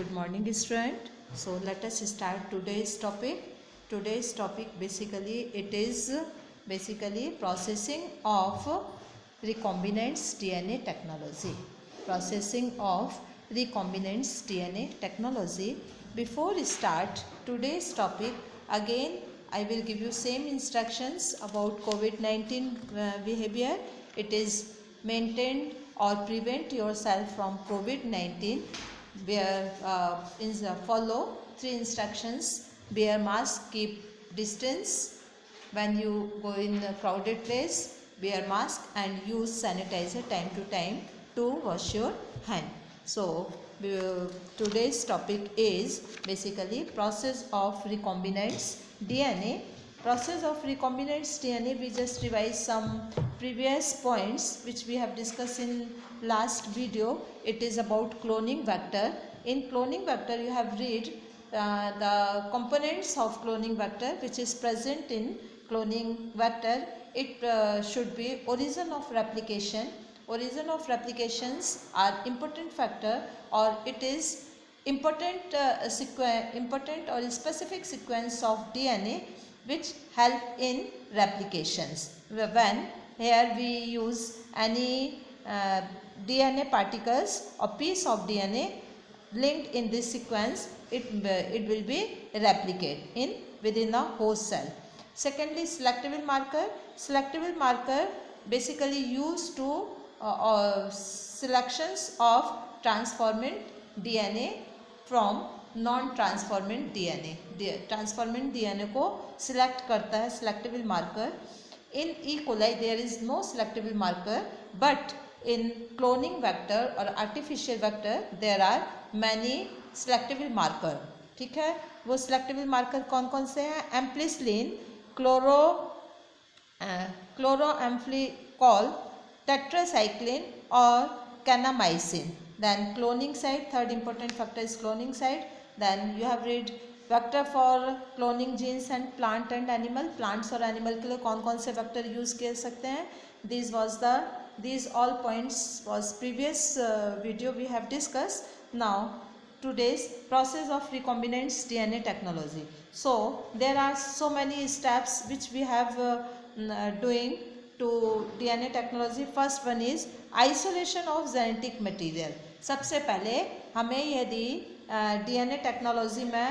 good morning student. So let us start today's topic. Today's topic basically processing of recombinant DNA technology. Processing of recombinant DNA technology. Before we start today's topic, again I will give you same instructions about COVID-19 behavior. It is maintain or prevent yourself from COVID-19. Follow 3 instructions: wear mask, keep distance, when you go in a crowded place wear mask, and use sanitizer time to time to wash your hand. So today's topic is basically process of recombinant DNA. Process of recombinant DNA, we just revise some previous points which we have discussed in last video. It is about cloning vector. In cloning vector you have read the components of cloning vector which is present in cloning vector. It should be origin of replication. Origin of replications are important factor, or it is important or specific sequence of DNA which help in replications. When here we use any DNA particles or piece of DNA linked in this sequence, it will be replicate within a host cell. Secondly, selectable marker. Selectable marker basically used to selections of transformant DNA from non-transformant DNA. Transformant DNA को select करता है selectable marker. In E. coli there is no selectable marker, but in cloning vector or artificial vector there are many selectable marker. ठीक है, वो selectable marker कौन कौन से हैं? Amplicillin, chloroamplicol, tetracycline or kanamycin. Then cloning site, third important factor is cloning site. Then you have read vector for cloning genes and plant and animal. Plants और animal के लिए कौन कौन से vector use कर सकते हैं? These all points was previous video we have discussed. Now today's process of recombinant DNA technology. So there are so many steps which we have doing to DNA technology. First one is isolation of genetic material. सबसे पहले हमें यदि DNA technology में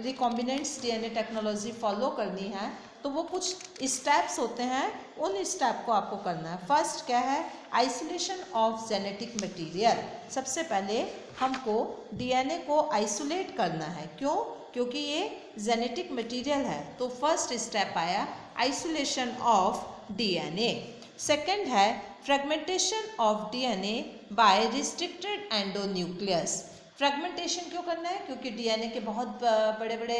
recombinant DNA technology follow करनी है तो वो कुछ स्टेप्स होते हैं, उन स्टेप को आपको करना है. फर्स्ट क्या है? Isolation of genetic material. सबसे पहले हमको DNA को आइसोलेट करना है. क्यों? क्योंकि ये जेनेटिक मटेरियल है. तो फर्स्ट स्टेप आया आइसोलेशन ऑफ DNA. सेकेंड है fragmentation of DNA by restricted endonuclease. Fragmentation क्यों करना है? क्योंकि DNA के बहुत बड़े बड़े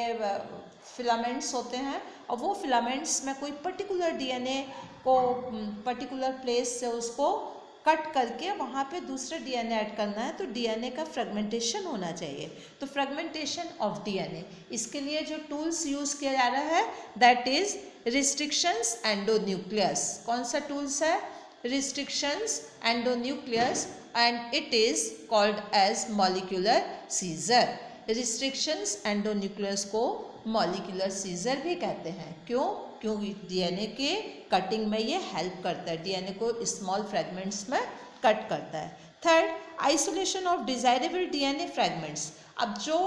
फिलामेंट्स होते हैं और वो फिलामेंट्स में कोई पर्टिकुलर DNA को पर्टिकुलर प्लेस से उसको कट करके वहाँ पे दूसरा DNA ऐड करना है, तो DNA का फ्रेगमेंटेशन होना चाहिए. तो फ्रेगमेंटेशन ऑफ DNA, इसके लिए जो टूल्स यूज़ किया जा रहा है दैट इज़ रिस्ट्रिक्शंस एंडोन्यूक्लियस. कौन सा टूल्स है? Restrictions endonuclease, and it is called as molecular seizure. restrictions endonucleus को molecular seizure भी कहते हैं. क्यों? क्योंकि DNA के कटिंग में ये हेल्प करता है, DNA को स्मॉल फ्रेगमेंट्स में कट करता है. Third, isolation of desirable DNA fragments. अब जो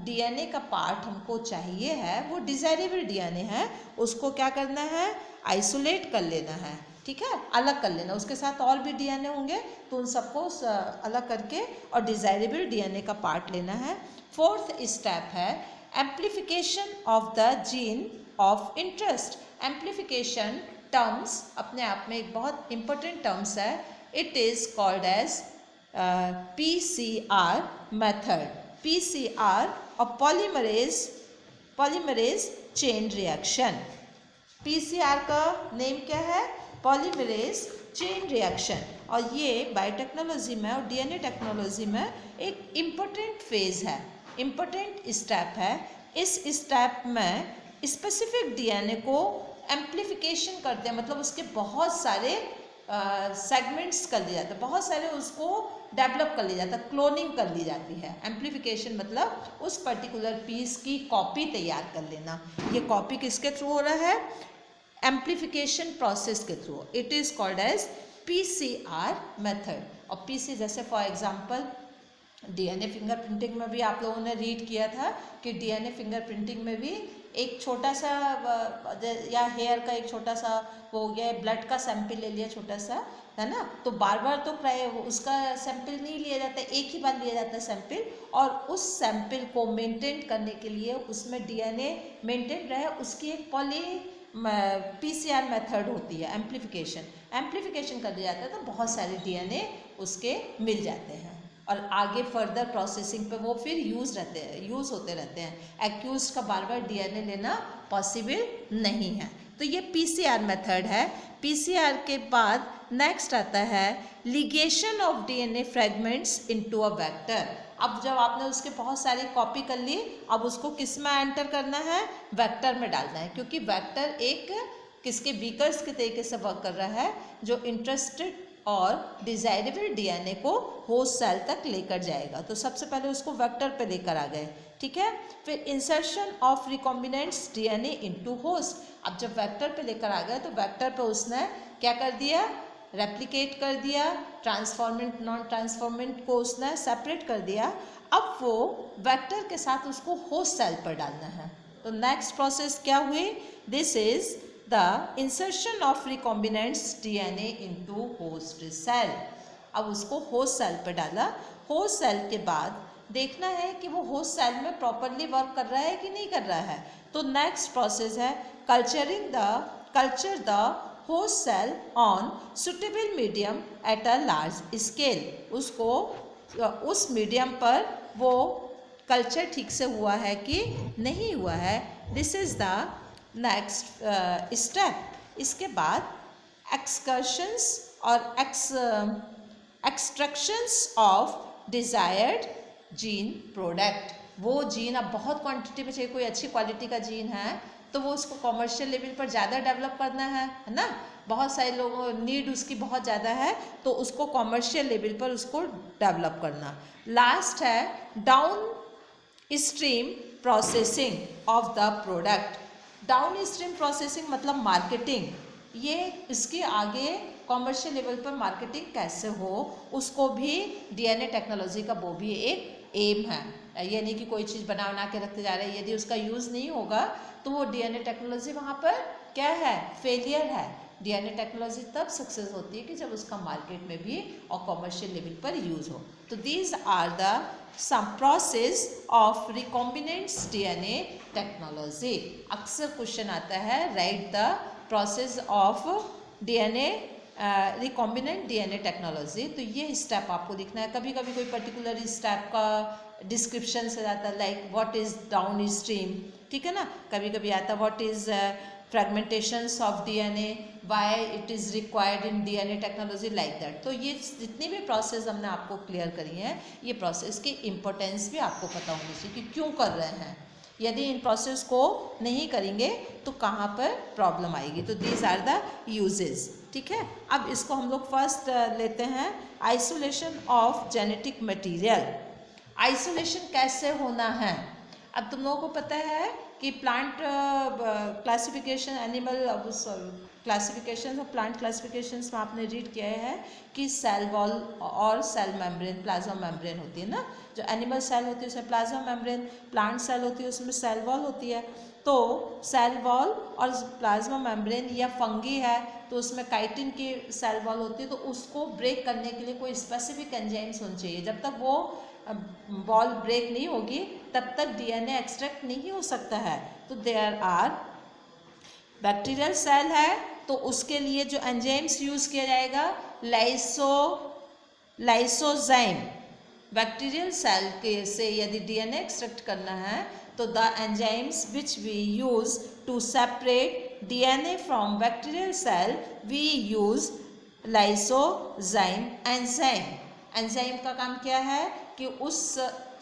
DNA का पार्ट हमको चाहिए है वो डिजायरेबल DNA है, उसको क्या करना है? आइसोलेट कर लेना है. ठीक है, अलग कर लेना. उसके साथ और भी DNA होंगे तो उन सबको अलग करके और डिजायरेबल DNA का पार्ट लेना है. फोर्थ स्टेप है amplification of the gene of interest. Amplification terms अपने आप में एक बहुत इंपॉर्टेंट टर्म्स है. It is called as PCR method. PCR और पॉलीमरेज चेन रिएक्शन. PCR का नेम क्या है? Polymerase chain reaction. और ये बायोटेक्नोलॉजी में और DNA टेक्नोलॉजी में एक इम्पोर्टेंट फेज़ है, इम्पोर्टेंट स्टेप है. इस स्टेप में स्पेसिफिक DNA को एम्प्लीफिकेशन करते हैं, मतलब उसके बहुत सारे सेगमेंट्स कर दिया जाता है, बहुत सारे उसको डेवलप कर लिया जाता है, क्लोनिंग कर ली जाती है। एम्प्लीफिकेशन मतलब उस पर्टिकुलर पीस की कॉपी तैयार कर लेना। ये कॉपी किसके थ्रू हो रहा है? एम्प्लीफिकेशन प्रोसेस के through. It is called as PCR method. और PC जैसे फॉर एग्जांपल DNA फिंगरप्रिंटिंग में भी आप लोगों ने रीड किया था कि DNA फिंगरप्रिंटिंग में भी एक छोटा सा या हेयर का एक छोटा सा वो हो गया, ब्लड का सैंपल ले लिया छोटा सा, है ना, तो बार बार तो उसका सैंपल नहीं लिया जाता, एक ही बार लिया जाता है सैंपल, और उस सैंपल को मेंटेन करने के लिए उसमें DNA मेंटेन रहे, उसकी एक PCR मेथड होती है, एम्प्लीफिकेशन कर दिया जाता है, तो बहुत सारे DNA उसके मिल जाते हैं और आगे फर्दर प्रोसेसिंग पे वो फिर यूज़ होते रहते हैं। एक्यूज का बार बार DNA लेना पॉसिबल नहीं है। तो ये PCR मेथड है। PCR के बाद नेक्स्ट आता है ligation of DNA fragments into a vector. अब जब आपने उसके बहुत सारी कॉपी कर ली, अब उसको किस में एंटर करना है? वेक्टर में डालना है, क्योंकि वेक्टर एक किसके वीकर्स के तरीके से वर्क कर रहा है, जो इंटरेस्टेड और डिजायरेबल DNA को होस्ट सेल तक लेकर जाएगा। तो सबसे पहले उसको वेक्टर पे लेकर आ गए, ठीक है। फिर insertion of recombinants DNA into host. अब जब वेक्टर पे लेकर आ गए तो वेक्टर पे उसने क्या कर दिया? रेप्लिकेट कर दिया, ट्रांसफॉर्मेंट नॉन ट्रांसफॉर्मेंट को उसने सेपरेट कर दिया। अब वो वेक्टर के साथ उसको होस्ट सेल पर डालना है। तो नेक्स्ट प्रोसेस क्या हुई? This is the insertion of recombinants DNA into host cell। अब उसको होस्ट सेल पर डाला। होस्ट सेल के बाद देखना है कि वो होस्ट सेल में प्रॉपरली वर्क कर रहा है कि नहीं कर रहा है। तो नेक्स्ट प्रोसेस है culture the host cell on suitable medium at a large scale. उसको उस मीडियम पर वो कल्चर ठीक से हुआ है कि नहीं हुआ है। This is the next step. इसके बाद एक्सकर्शंस और extractions of desired gene product. वो जीन अब बहुत क्वांटिटी में चाहिए, कोई अच्छी क्वालिटी का जीन है तो वो उसको कॉमर्शियल लेवल पर ज़्यादा डेवलप करना है ना। बहुत सारे लोगों नीड उसकी बहुत ज़्यादा है तो उसको कॉमर्शियल लेवल पर उसको डेवलप करना। लास्ट है down stream processing of the product. Down stream processing मतलब मार्केटिंग। ये इसके आगे कॉमर्शियल लेवल पर मार्केटिंग कैसे हो उसको भी DNA टेक्नोलॉजी का वो भी एक एम है। ये नहीं कि कोई चीज़ बना के रखते जा रहे हैं, यदि उसका यूज़ नहीं होगा तो वो DNA टेक्नोलॉजी वहाँ पर क्या है? फेलियर है। DNA टेक्नोलॉजी तब सक्सेस होती है कि जब उसका मार्केट में भी और कॉमर्शियल लेवल पर यूज़ हो। तो these are the some process of recombinant DNA technology। अक्सर क्वेश्चन आता है write the process of DNA recombinant DNA technology. तो ये स्टेप आपको लिखना है। कभी कभी कोई पर्टिकुलर स्टेप का डिस्क्रिप्शन से आता है like what is downstream, ठीक है ना। कभी कभी आता है what is fragmentations of DNA, why it is required in DNA technology, like that. तो ये जितनी भी प्रोसेस हमने आपको क्लियर करी हैं, ये प्रोसेस की इम्पोर्टेंस भी आपको पता होनी चाहिए कि क्यों कर रहे हैं। यदि इन प्रोसेस को नहीं करेंगे तो कहाँ पर प्रॉब्लम आएगी। तो दीज आर द यूजेस, ठीक है। अब इसको हम लोग फर्स्ट लेते हैं isolation of genetic material. Isolation कैसे होना है? अब तुम लोगों को पता है कि प्लांट क्लासिफिकेशन एनिमल क्लासिफिकेशन और प्लांट क्लासिफिकेशंस में आपने रीड किया है कि सेल वॉल और सेल मेम्ब्रेन, प्लाज्मा मेम्ब्रेन होती है ना। जो एनिमल सेल होती है उसमें प्लाज्मा मेम्ब्रेन, प्लांट सेल होती है उसमें सेल वॉल होती है। तो सेल वॉल और प्लाज्मा मेम्ब्रेन या फंगी है तो उसमें काइटिन की सेल वॉल होती है, तो उसको ब्रेक करने के लिए कोई स्पेसिफिक एंजाइम्स होने चाहिए। जब तक वो वॉल ब्रेक नहीं होगी तब तक DNA एक्सट्रैक्ट नहीं हो सकता है। तो देयर आर बैक्टीरियल सेल है तो उसके लिए जो एंजाइम्स यूज़ किया जाएगा लाइसोजाइम। बैक्टीरियल सेल के से यदि DNA एक्सट्रैक्ट करना है तो the enzymes which we use to separate DNA from bacterial cell we use lysozyme enzyme. Enzyme का काम क्या है कि उस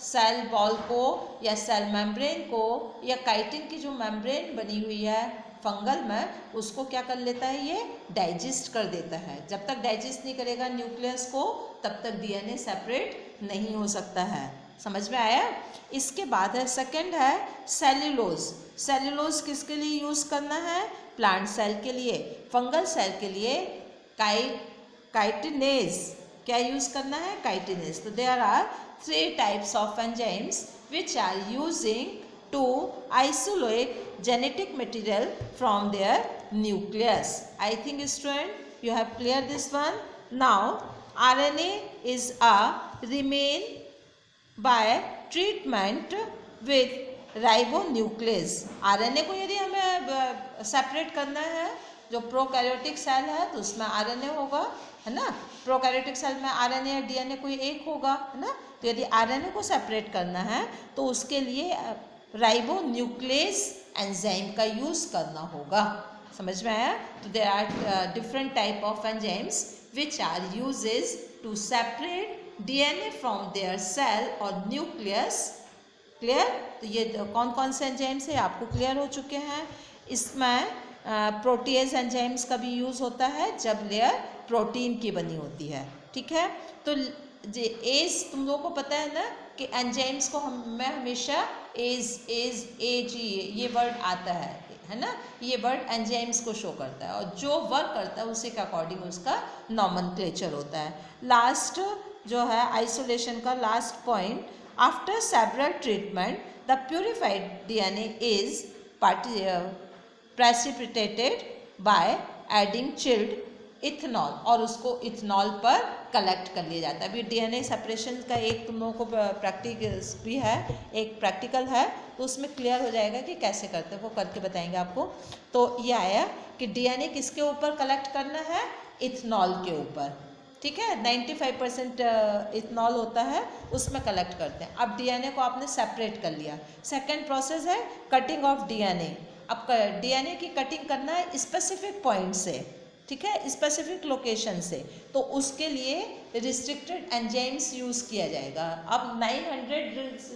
सेल वॉल को या सेल मेम्ब्रेन को या काइटिन की जो मेम्ब्रेन बनी हुई है फंगल में उसको क्या कर लेता है, ये डाइजेस्ट कर देता है। जब तक डाइजेस्ट नहीं करेगा न्यूक्लियस को तब तक डीएनए सेपरेट नहीं हो सकता है। समझ में आया? इसके बाद है सेकंड है सेल्यूलोज। सेल्यूलोज किसके लिए यूज़ करना है? प्लांट सेल के लिए। फंगल सेल के लिए काइटिनेज क्या यूज़ करना है? काइटिनेज। तो there are 3 types of enzymes which are using to isolate genetic material from their nucleus. I think student you have cleared this one. Now RNA is a remain by treatment with ribonuclease. RNA को यदि हमें separate करना है, जो prokaryotic cell है तो उसमें RNA होगा, है ना। प्रोकैरियोटिक सेल में RNA या DNA कोई एक होगा, है ना। तो यदि RNA को सेपरेट करना है तो उसके लिए राइबोन्यूक्लेज एंजाइम का यूज़ करना होगा। समझ में आया? तो there are different type of enzymes which are uses to separate DNA from their cell और न्यूक्लियस। क्लियर? तो ये कौन कौन से एंजाइम्स है आपको क्लियर हो चुके हैं। इसमें प्रोटीएज एंजाइम्स का भी यूज़ होता है जब लेयर प्रोटीन की बनी होती है। ठीक है? तो एज तुम लोगों को पता है ना कि एंजाइम्स को मैं हमेशा एज ये वर्ड आता है ना। ये वर्ड एंजाइम्स को शो करता है और जो वर्क करता है उसी के अकॉर्डिंग उसका नॉमेनक्लेचर होता है। लास्ट जो है आइसोलेशन का last point, after several treatment the purified DNA is precipitated by adding chilled ethanol, और उसको इथेनॉल पर कलेक्ट कर लिया जाता है। अभी डीएनए सेपरेशन का एक तुम लोगों को प्रैक्टिस भी है, एक प्रैक्टिकल है, तो उसमें क्लियर हो जाएगा कि कैसे करते हैं, वो करके बताएंगे आपको। तो ये आया कि डीएनए किसके ऊपर कलेक्ट करना है? इथेनॉल के ऊपर। ठीक है? 95% इथेनॉल होता है, उसमें कलेक्ट करते हैं। अब डीएनए को आपने सेपरेट कर लिया। सेकेंड प्रोसेस है कटिंग ऑफ डीएनए। अब डीएनए की कटिंग करना है स्पेसिफिक पॉइंट से, ठीक है, स्पेसिफिक लोकेशन से, तो उसके लिए रिस्ट्रिक्टेड एंजाइम्स यूज़ किया जाएगा। अब 900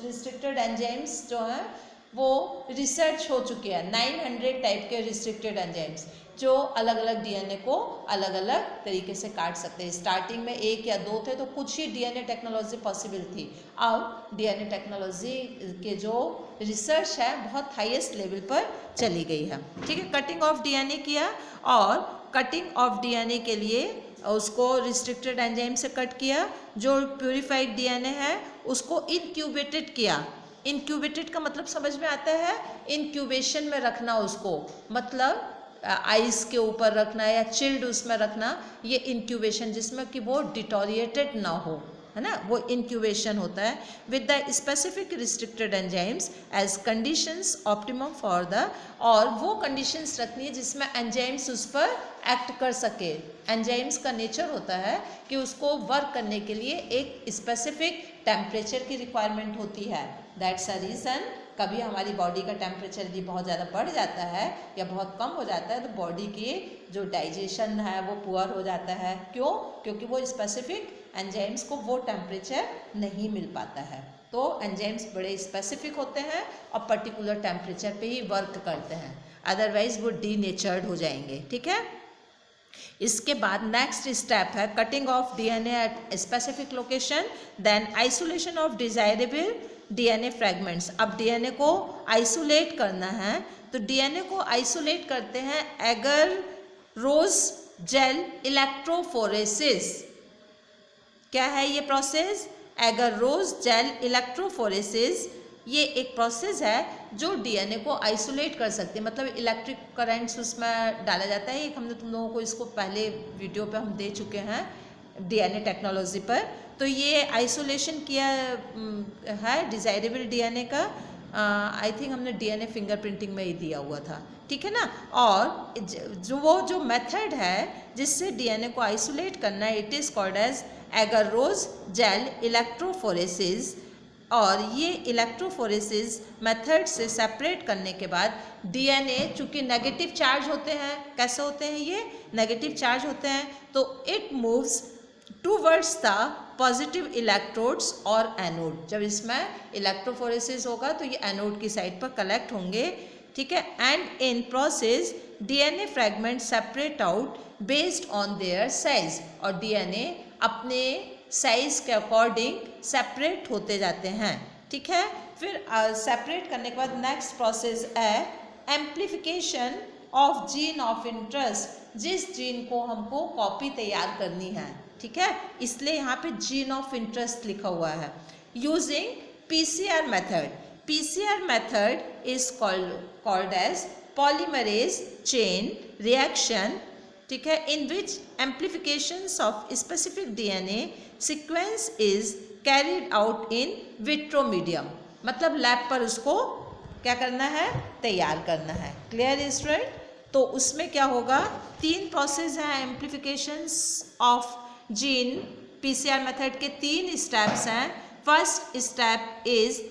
रिस्ट्रिक्टेड एंजाइम्स जो हैं वो रिसर्च हो चुके हैं। 900 टाइप के रिस्ट्रिक्टेड एंजाइम्स जो अलग अलग डीएनए को अलग अलग तरीके से काट सकते हैं। स्टार्टिंग में 1 या 2 थे तो कुछ ही डीएनए टेक्नोलॉजी पॉसिबल थी। अब डीएनए टेक्नोलॉजी के जो रिसर्च है बहुत हाईएस्ट लेवल पर चली गई है। ठीक है? कटिंग ऑफ डीएनए किया, और कटिंग ऑफ डीएनए के लिए उसको रिस्ट्रिक्टेड एंजाइम से कट किया। जो प्यूरिफाइड डीएनए है उसको इनक्यूबेटेड किया। इनक्यूबेटेड का मतलब समझ में आता है? इनक्यूबेशन में रखना उसको, मतलब आइस के ऊपर रखना या चिल्ड उसमें रखना, ये इनक्यूबेशन, जिसमें कि वो डिटोरिएटेड ना हो, है ना, वो इनक्यूबेशन होता है। With the specific restricted enzymes as conditions optimum for the, और वो कंडीशंस रखनी है जिसमें एंजाइम्स उस पर एक्ट कर सके। एंजाइम्स का नेचर होता है कि उसको वर्क करने के लिए एक स्पेसिफिक टेम्परेचर की रिक्वायरमेंट होती है। दैट्स अ रीज़न कभी हमारी बॉडी का टेम्परेचर यदि बहुत ज़्यादा बढ़ जाता है या बहुत कम हो जाता है तो बॉडी की जो डाइजेशन है वो पुअर हो जाता है। क्यों? क्योंकि वो स्पेसिफिक एंजाइम्स को वो टेम्परेचर नहीं मिल पाता है। तो एंजाइम्स बड़े स्पेसिफिक होते हैं और पर्टिकुलर टेम्परेचर पे ही वर्क करते हैं, अदरवाइज वो डीनेचर्ड हो जाएंगे। ठीक है? इसके बाद नेक्स्ट स्टेप है cutting of DNA at specific location, then isolation of desirable DNA fragments. अब डीएनए को आइसोलेट करना है तो डीएनए को आइसोलेट करते हैं एगरोस जेल इलेक्ट्रोफोरेसिस। क्या है ये प्रोसेस? Agarose gel electrophoresis. ये एक प्रोसेस है जो डीएनए को आइसोलेट कर सकती है, मतलब इलेक्ट्रिक करंट्स उसमें डाला जाता है। एक हमने तुम लोगों को इसको पहले वीडियो पे हम दे चुके हैं डीएनए टेक्नोलॉजी पर। तो ये आइसोलेशन किया है डिजायरेबल डीएनए का। आई थिंक हमने डीएनए फिंगरप्रिंटिंग में ही दिया हुआ था। ठीक है ना? और जो मेथड है जिससे डीएनए को आइसोलेट करना है, it is called as agarose gel electrophoresis. और ये इलेक्ट्रोफोरेसिस मेथड से सेपरेट करने के बाद डीएनए चूँकि नेगेटिव चार्ज होते हैं, कैसे होते हैं ये? नेगेटिव चार्ज होते हैं, तो it moves towards the positive electrodes और एनोड। जब इसमें इलेक्ट्रोफोरेसिस होगा तो ये एनोड की साइड पर कलेक्ट होंगे ठीक है। And in process DNA fragment separate out based on their size, और डीएनए अपने साइज के अकॉर्डिंग सेपरेट होते जाते हैं, ठीक है। फिर सेपरेट करने के बाद नेक्स्ट प्रोसेस है amplification of gene of interest, जिस जीन को हमको कॉपी तैयार करनी है, ठीक है, इसलिए यहाँ पे जीन ऑफ इंटरेस्ट लिखा हुआ है। Using PCR method, PCR method is called as polymerase chain reaction, ठीक है, in which amplifications of specific DNA sequence is carried out in vitro medium, मतलब लैब पर उसको क्या करना है, तैयार करना है। Clear student? तो उसमें क्या होगा, 3 प्रोसेस हैं amplifications of gene, PCR method के 3 स्टेप्स हैं। First step is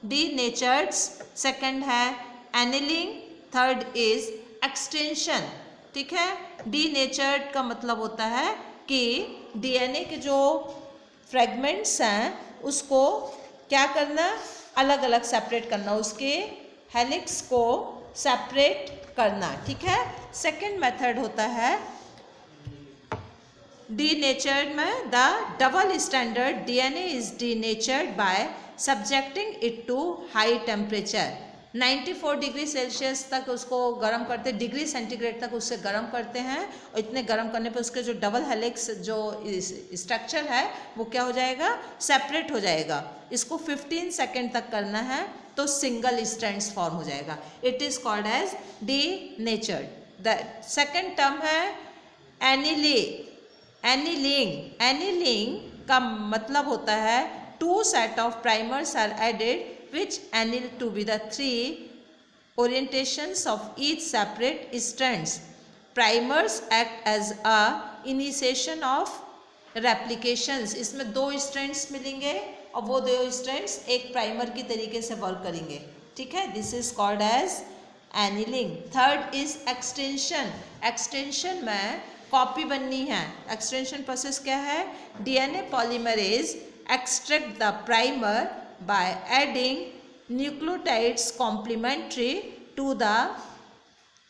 denatured, second है एनिलिंग, थर्ड इज एक्सटेंशन, ठीक है। डीनेचर्ड का मतलब होता है कि डीएनए के जो फ्रेगमेंट्स हैं उसको क्या करना, अलग अलग सेपरेट करना, उसके हेलिक्स को सेपरेट करना, ठीक है। सेकंड मेथड होता है डीनेचर्ड में the double standard DNA is denatured by subjecting it to high temperature, 94 degree Celsius तक उसको गर्म करते, डिग्री सेंटीग्रेड तक उससे गर्म करते हैं, और इतने गर्म करने पर उसके जो डबल हेलिक्स जो स्ट्रक्चर है वो क्या हो जाएगा, सेपरेट हो जाएगा। इसको 15 सेकेंड तक करना है तो सिंगल स्ट्रैंड्स फॉर्म हो जाएगा। It is called as denatured. The second term है एनिलिंग। एनिलिंग का मतलब होता है 2 set of primers are added which anneal to be the 3 orientations of each separate strands. Primers act as a initiation of replications. इसमें 2 strands मिलेंगे और वो 2 strands एक प्राइमर की तरीके से वर्क करेंगे, ठीक है। This is called as annealing. Third is extension. Extension में कॉपी बननी है। एक्सटेंशन प्रोसेस क्या है, DNA polymerase extract the primer by adding nucleotides complementary to the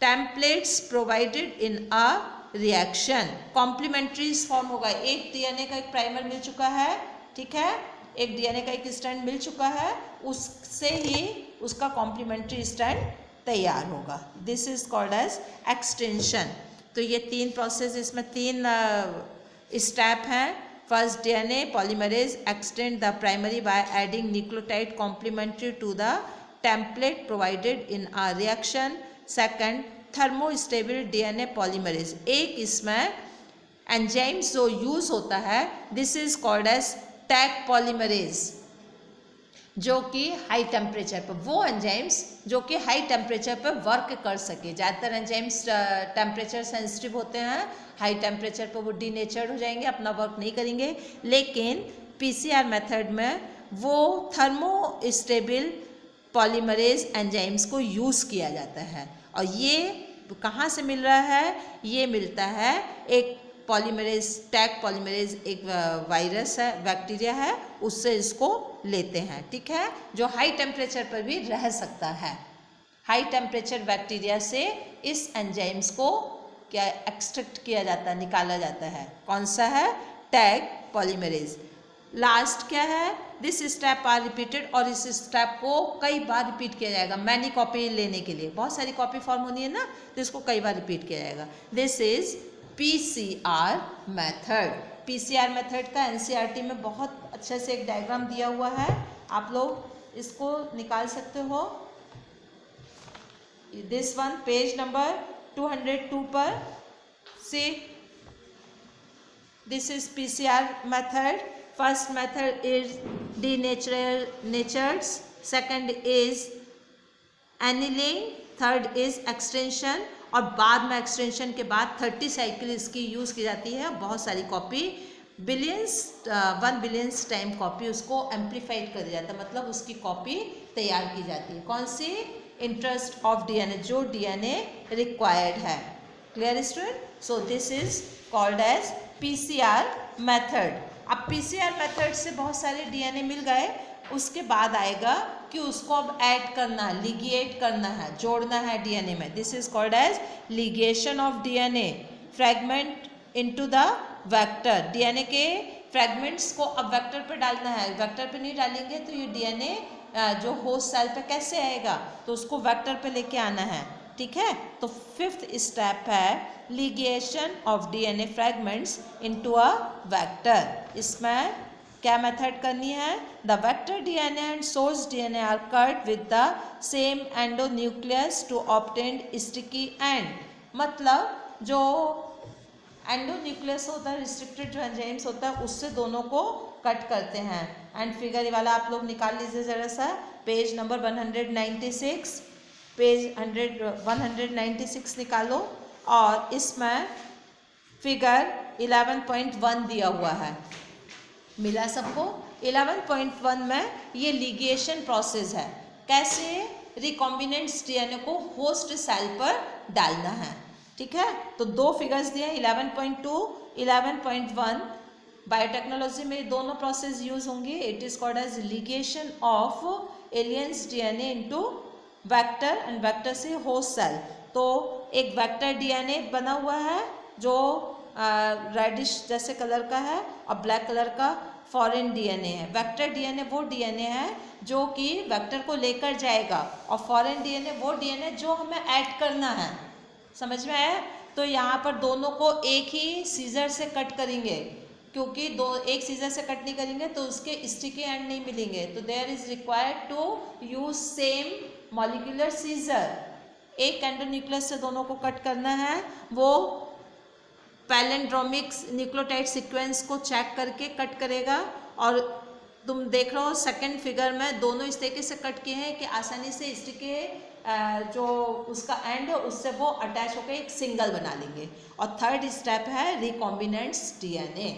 templates provided in a reaction. complementaries form होगा, एक डीएनए का एक primer मिल चुका है, ठीक है, एक डीएनए का एक स्ट्रैंड मिल चुका है, उससे ही उसका कॉम्प्लीमेंट्री स्ट्रैंड तैयार होगा। This is called as extension. तो ये 3 प्रोसेस, इसमें 3 स्टेप हैं। First, DNA polymerase extend the primary by adding nucleotide complementary to the template provided in a reaction. Second, thermostable DNA polymerase, एक इसमें एंजाइम्स जो use होता है, this is called as Taq polymerase, जो कि high temperature पर, वो enzymes जो कि हाई टेम्परेचर पर वर्क कर सके। ज़्यादातर एंजाइम्स टेम्परेचर सेंसिटिव होते हैं, हाई टेम्परेचर पर वो डीनेचर्ड हो जाएंगे, अपना वर्क नहीं करेंगे। लेकिन पीसीआर मेथड में वो थर्मोस्टेबल पॉलीमरेज एंजाइम्स को यूज़ किया जाता है। और ये कहाँ से मिल रहा है, ये मिलता है एक पॉलीमरेज, टैग पॉलीमरेज एक वायरस है, बैक्टीरिया है, उससे इसको लेते हैं, ठीक है, जो हाई टेम्परेचर पर भी रह सकता है। हाई टेम्परेचर बैक्टीरिया से इस एंजाइम्स को क्या एक्सट्रैक्ट किया जाता है, निकाला जाता है। कौन सा है, टैग पॉलीमरेज। लास्ट क्या है, दिस स्टेप आर रिपीटेड, और इस स्टेप को कई बार रिपीट किया जाएगा। मैनी कॉपी लेने के लिए बहुत सारी कॉपी फॉर्म होनी है ना, तो इसको कई बार रिपीट किया जाएगा। This is PCR method. PCR method का एनसीईआरटी में बहुत अच्छे से एक डायग्राम दिया हुआ है, आप लोग इसको निकाल सकते हो। दिस वन पेज नंबर 202 पर से, this is PCR method. First method is denatured, second is annealing, third is extension, और बाद में एक्सटेंशन के बाद 30 साइकिल इसकी यूज़ की जाती है। बहुत सारी copy, billions 1 billion time copy उसको एम्पलीफाइड कर दिया जाता है, मतलब उसकी कॉपी तैयार की जाती है। कौन सी, इंटरेस्ट ऑफ डीएनए, जो डीएनए रिक्वायर्ड है। Clear student? So this is called as PCR method. अब पीसीआर मेथड से बहुत सारे डीएनए मिल गए, उसके बाद आएगा कि उसको अब ऐड करना है, लिगेट करना है, जोड़ना है डीएनए में. This is called as ligation of DNA fragment into the vector. DNA के फ्रैगमेंट्स को अब वेक्टर पे डालना है. वेक्टर पे नहीं डालेंगे तो ये डीएनए जो होस्ट सेल पे कैसे आएगा, तो उसको वेक्टर पे लेके आना है. ठीक है, तो फिफ्थ स्टेप है ligation of DNA fragments into a vector. इसमें क्या मेथड करनी है, the vector DNA and source DNA are cut with the same endonuclease to obtain sticky end. मतलब जो एंडोन्यूक्लियस होता है, रिस्ट्रिक्टेड जो एंजाइम्स होता है, उससे दोनों को कट करते हैं. एंड फिगर वाला आप लोग निकाल लीजिए ज़रा सा, पेज नंबर 196, पेज 196 निकालो. और इसमें फिगर 11.1 दिया हुआ है, मिला सबको. 11.1 में ये लिगेशन प्रोसेस है, कैसे रिकॉम्बिनेंट्स डीएनए को होस्ट सेल पर डालना है. ठीक है, तो दो फिगर्स दिए हैं 11.2, 11.1. बायोटेक्नोलॉजी में दोनों प्रोसेस यूज होंगे. It is called as ligation of aliens DNA into vector and vector से होस्ट सेल. तो एक वेक्टर डीएनए बना हुआ है जो रेडिश जैसे कलर का है और ब्लैक कलर का फॉरेन डीएनए है. वेक्टर डीएनए वो डीएनए है जो कि वेक्टर को लेकर जाएगा, और फॉरेन डीएनए वो डीएनए जो हमें ऐड करना है. समझ में आया. तो यहाँ पर दोनों को एक ही सीजर से कट करेंगे, क्योंकि एक सीजर से कट नहीं करेंगे तो उसके स्टिकी एंड नहीं मिलेंगे. तो there is required to use same molecular scissor. एक एंडोन्यूक्लियस से दोनों को कट करना है. वो पैलेंड्रोमिक न्यूक्लियोटाइड सीक्वेंस को चेक करके कट करेगा. और तुम देख रहे हो सेकंड फिगर में दोनों इस तरीके से कट किए हैं कि आसानी से इसके जो उसका एंड है उससे वो अटैच होकर एक सिंगल बना लेंगे. और थर्ड स्टेप है रिकॉम्बिनेंट्स डीएनए.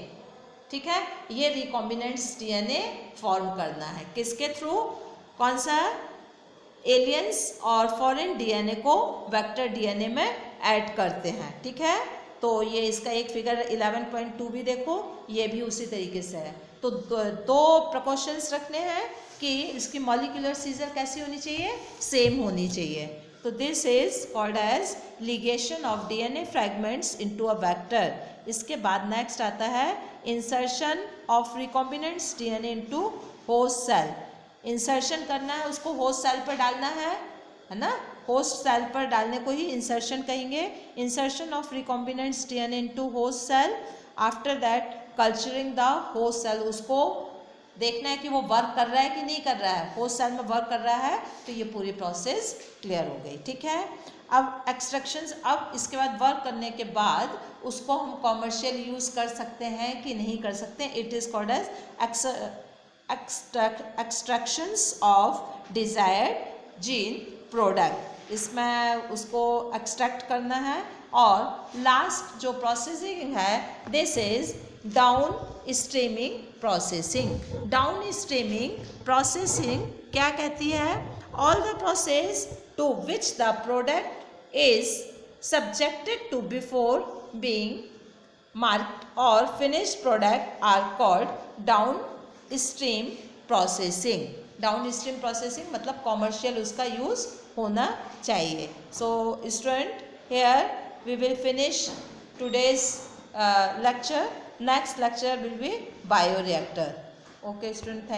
ठीक है, ये रिकॉम्बिनेंट्स डीएनए फॉर्म करना है किसके थ्रू, कौन सा, एलियंस और फॉरेन डीएनए को वेक्टर डीएनए में ऐड करते हैं. ठीक है, तो ये इसका एक फिगर 11.2 भी देखो, ये भी उसी तरीके से है. तो दो प्रिकॉशंस रखने हैं कि इसकी मॉलिक्यूलर सीजर कैसी होनी चाहिए, सेम होनी चाहिए. तो this is called as ligation of DNA fragments into a vector. इसके बाद नेक्स्ट आता है insertion of recombinants DNA into host cell. Insertion करना है, उसको होस्ट सेल पर डालना है ना. होस्ट सेल पर डालने को ही इंसर्शन कहेंगे. Insertion of recombinants DNA into host cell. After that culturing the host cell. उसको देखना है कि वो वर्क कर रहा है कि नहीं कर रहा है. होस्ट सेल में वर्क कर रहा है तो ये पूरी प्रोसेस क्लियर हो गई. ठीक है, अब एक्सट्रैक्शंस. अब इसके बाद वर्क करने के बाद उसको हम कॉमर्शियल यूज़ कर सकते हैं कि नहीं कर सकते. It is called as extractions of desired gene product. इसमें उसको एक्सट्रैक्ट करना है. और लास्ट जो प्रोसेसिंग है, this is downstreaming processing. Downstreaming processing क्या कहती है, all the process to which the product is subjected to before being marked और finished product are called downstream processing. Downstream processing मतलब commercial उसका use होना चाहिए. So student, here we will finish today's lecture. Next lecture will be bioreactor. Okay student, thank you.